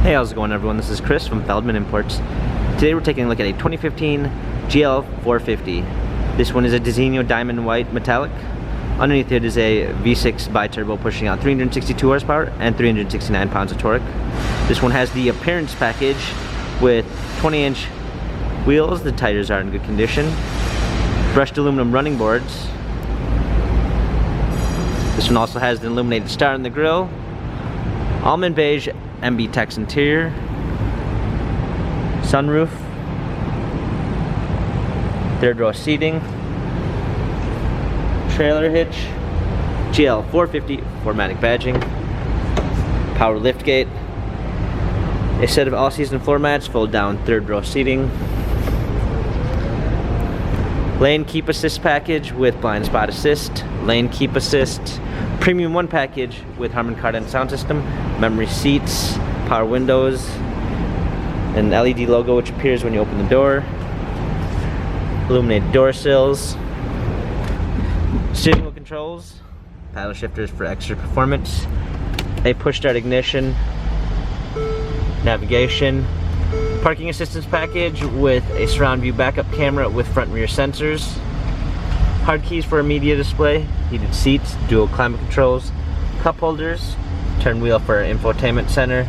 Hey, how's it going everyone? This is Chris from Feldmann Imports. Today we're taking a look at a 2015 GL 450. This one is a Designo Diamond White Metallic. Underneath it is a V6 bi-turbo pushing out 362 horsepower and 369 pounds of torque. This one has the appearance package with 20-inch wheels. The tires are in good condition. Brushed aluminum running boards. This one also has the illuminated star in the grille. Almond beige MB Tex interior, sunroof, third row seating, trailer hitch, GL 450 4MATIC badging, power liftgate, a set of all-season floor mats, fold down third row seating, lane keep assist package with blind spot assist, lane keep assist, premium 1 package with Harman Kardon sound system, memory seats, power windows, an LED logo which appears when you open the door, illuminated door sills, steering wheel controls, paddle shifters for extra performance, a push start ignition, navigation, parking assistance package with a surround view backup camera with front and rear sensors, hard keys for a media display, heated seats, dual climate controls, cup holders, turn wheel for infotainment center.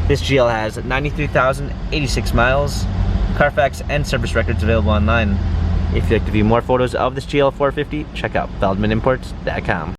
This GL has 93,086 miles, Carfax and service records available online. If you'd like to view more photos of this GL 450, check out feldmanimports.com.